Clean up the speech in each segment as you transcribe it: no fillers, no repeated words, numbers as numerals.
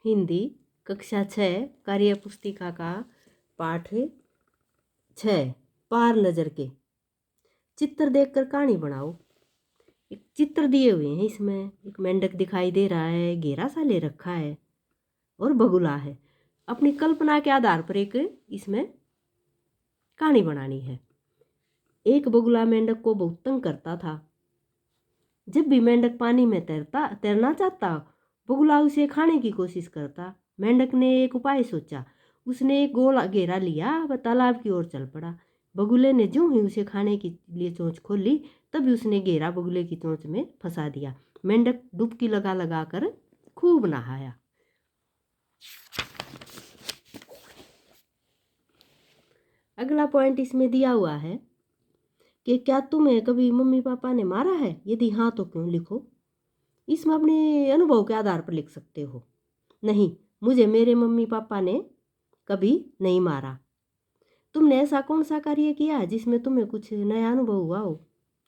हिंदी कक्षा 6 कार्य पुस्तिका का पाठ 6 पार नज़र के। चित्र देखकर कहानी बनाओ। एक चित्र दिए हुए हैं, इसमें एक मेंढक दिखाई दे रहा है, घेरा सा ले रखा है और बगुला है। अपनी कल्पना के आधार पर एक इसमें कहानी बनानी है। एक बगुला मेंढक को बहुत तंग करता था। जब भी मेंढक पानी में तैरना चाहता, बगुला उसे खाने की कोशिश करता। मेंढक ने एक उपाय सोचा। उसने एक गोल घेरा लिया व तालाब की ओर चल पड़ा। बगुले ने जो ही उसे खाने के लिए चोंच खोली, तभी उसने घेरा बगुले की चोंच में फंसा दिया। मेंढक डुबकी लगा लगा कर खूब नहाया। अगला पॉइंट इसमें दिया हुआ है कि क्या तुम्हें कभी मम्मी पापा ने मारा है? यदि हाँ तो क्यों? लिखो। इसमें अपने अनुभव के आधार पर लिख सकते हो। नहीं, मुझे मेरे मम्मी पापा ने कभी नहीं मारा। तुमने ऐसा कौन सा कार्य किया है जिसमें तुम्हें कुछ नया अनुभव हुआ हो?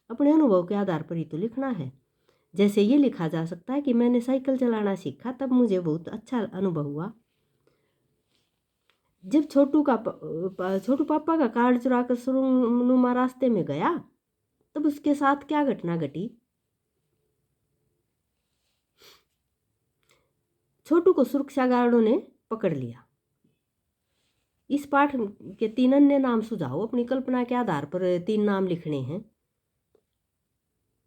अपने अनुभव के आधार पर ही तो लिखना है। जैसे ये लिखा जा सकता है कि मैंने साइकिल चलाना सीखा, तब मुझे बहुत अच्छा अनुभव हुआ। जब छोटू पापा का कार्ड चुरा कर सुरंगनुमा रास्ते में गया, तब उसके साथ क्या घटना घटी? छोटू को सुरक्षा गार्डों ने पकड़ लिया। इस पाठ के 3 अन्य नाम सुझाओ। अपनी कल्पना के आधार पर 3 नाम लिखने हैं।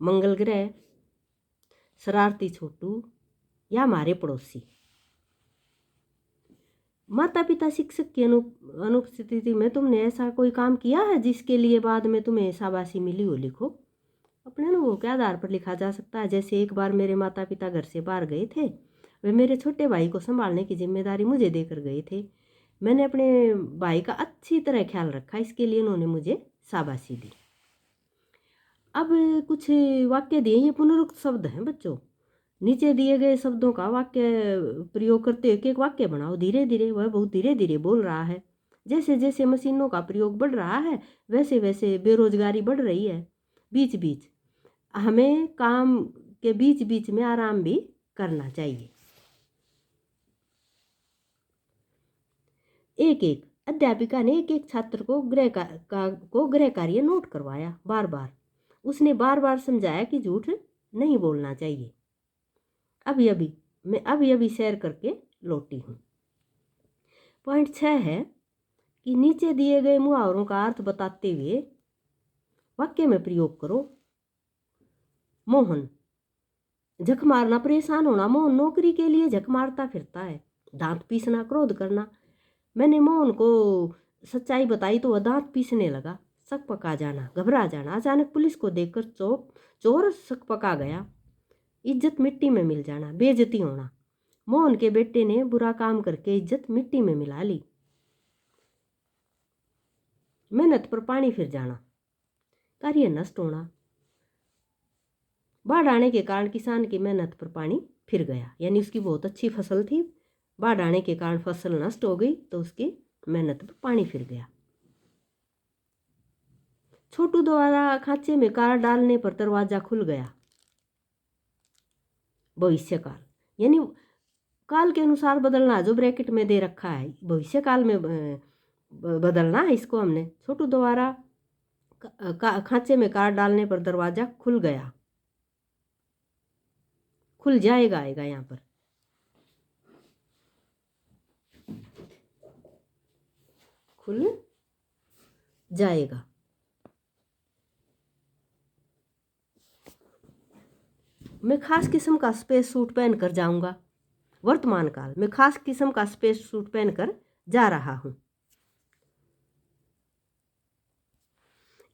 मंगल ग्रह, शरारती छोटू या हमारे पड़ोसी। माता पिता शिक्षक की अनुपस्थिति में तुमने ऐसा कोई काम किया है जिसके लिए बाद में तुम्हें शाबाशी मिली हो? लिखो। अपने अनुभव के आधार पर लिखा जा सकता है। जैसे एक बार मेरे माता पिता घर से बाहर गए थे। वे मेरे छोटे भाई को संभालने की जिम्मेदारी मुझे देकर गए थे। मैंने अपने भाई का अच्छी तरह ख्याल रखा, इसके लिए उन्होंने मुझे शाबाशी दी। अब कुछ वाक्य दिए, ये पुनरुक्त शब्द हैं बच्चों। नीचे दिए गए शब्दों का वाक्य प्रयोग करते एक एक वाक्य बनाओ। धीरे धीरे, वह बहुत धीरे धीरे बोल रहा है। जैसे जैसे मशीनों का प्रयोग बढ़ रहा है, वैसे वैसे बेरोजगारी बढ़ रही है। बीच बीच हमें काम के बीच बीच में आराम भी करना चाहिए। एक एक अध्यापिका ने एक एक छात्र को गृह कार्य नोट करवाया। बार बार उसने बार बार समझाया कि झूठ नहीं बोलना चाहिए। मैं अभी सैर करके लौटी हूँ। पॉइंट 6 है कि नीचे दिए गए मुहावरों का अर्थ बताते हुए वाक्य में प्रयोग करो। मोहन, झक मारना परेशान होना। मोहन नौकरी के लिए झक मारता फिरता है। दांत पीसना, क्रोध करना। मैंने मोहन को सच्चाई बताई तो वह दांत पीसने लगा। शक पका जाना, घबरा जाना। अचानक पुलिस को देखकर चोर शक पका गया। इज्जत मिट्टी में मिल जाना, बेइज्जती होना। मोहन के बेटे ने बुरा काम करके इज्जत मिट्टी में मिला ली। मेहनत पर पानी फिर जाना, कार्य नष्ट होना। बाढ़ आने के कारण किसान की मेहनत पर पानी फिर गया, यानी उसकी बहुत अच्छी फसल थी, बाढ़ आने के कारण फसल नष्ट हो गई तो उसकी मेहनत पर पानी फिर गया। छोटू द्वारा खांचे में कार डालने पर दरवाजा खुल गया। भविष्यकाल, यानी काल के अनुसार बदलना, जो ब्रैकेट में दे रखा है भविष्य काल में बदलना है इसको हमने। छोटू द्वारा खांचे में कार डालने पर दरवाजा खुल गया। खुल जाएगा आएगा यहाँ पर। खुल जाएगा। मैं खास किस्म का स्पेस सूट पहनकर जाऊंगा। वर्तमान काल, मैं खास किस्म का स्पेस सूट पहनकर जा रहा हूं।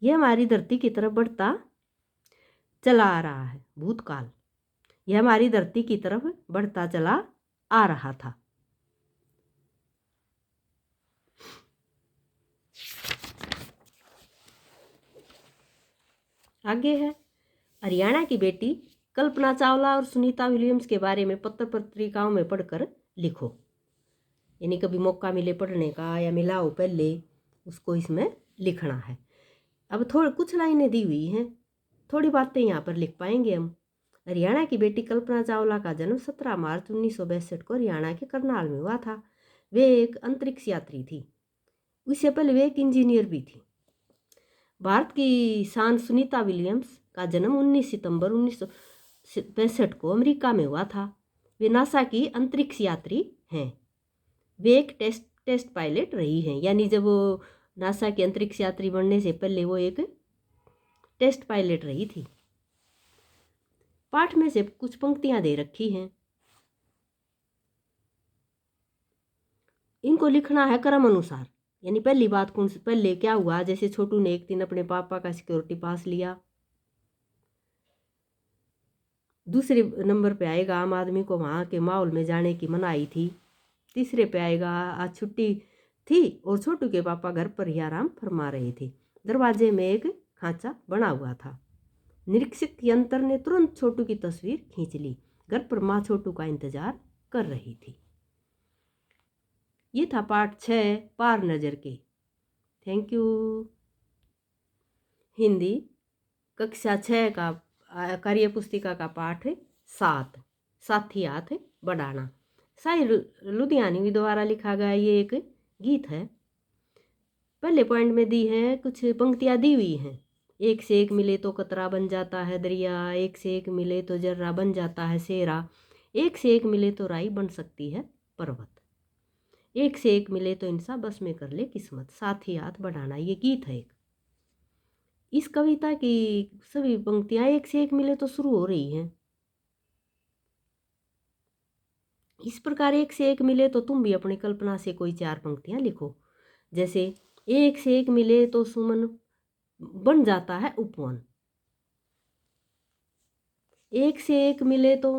यह हमारी धरती की तरफ बढ़ता चला आ रहा है। भूतकाल, यह हमारी धरती की तरफ बढ़ता चला आ रहा था। आगे है, हरियाणा की बेटी कल्पना चावला और सुनीता विलियम्स के बारे में पत्र पत्रिकाओं में पढ़कर लिखो। यानी कभी मौका मिले पढ़ने का या मिला हो पहले, उसको इसमें लिखना है। अब थोड़ी कुछ लाइनें दी हुई हैं, थोड़ी बातें यहाँ पर लिख पाएंगे हम। हरियाणा की बेटी कल्पना चावला का जन्म 17 मार्च 1962 को हरियाणा के करनाल में हुआ था। वे एक अंतरिक्ष यात्री थी। उससे पहले वे एक इंजीनियर भी थी। भारत की शान सुनीता विलियम्स का जन्म 19 सितंबर 1965 को अमेरिका में हुआ था। वे नासा की अंतरिक्ष यात्री हैं। वे एक टेस्ट पायलट रही हैं, यानी जब वो नासा की अंतरिक्ष यात्री बनने से पहले वो एक टेस्ट पायलट रही थी। पाठ में से कुछ पंक्तियां दे रखी हैं, इनको लिखना है क्रम अनुसार। यानी पहली बात कौन सी, पहले क्या हुआ, जैसे छोटू ने एक दिन अपने पापा का सिक्योरिटी पास लिया। दूसरे नंबर पे आएगा आम आदमी को वहाँ के माहौल में जाने की मनाही थी। तीसरे पे आएगा आज छुट्टी थी और छोटू के पापा घर पर ही आराम फरमा रहे थे। दरवाजे में एक खांचा बना हुआ था। निरीक्षक यंत्र ने तुरंत छोटू की तस्वीर खींच ली। घर पर माँ छोटू का इंतजार कर रही थी। ये था पाठ 6 पार नजर के। Thank you. हिंदी कक्षा 6 का कार्य पुस्तिका का पाठ 7 साथी हाथ बढ़ाना। साहिर लुधियानवी द्वारा लिखा गया ये एक गीत है। पहले पॉइंट में दी है, कुछ पंक्तियां दी हुई हैं। एक से एक मिले तो कतरा बन जाता है दरिया, एक से एक मिले तो जर्रा बन जाता है सेरा, एक से एक मिले तो राई बन सकती है पर्वत, एक से एक मिले तो इंसान बस में कर ले किस्मत, साथ ही हाथ बढ़ाना। ये गीत है एक। इस कविता की सभी पंक्तियां एक से एक मिले तो शुरू हो रही हैं। इस प्रकार एक से एक मिले तो तुम भी अपनी कल्पना से कोई 4 पंक्तियां लिखो। जैसे एक से एक मिले तो सुमन बन जाता है उपवन, एक से एक मिले तो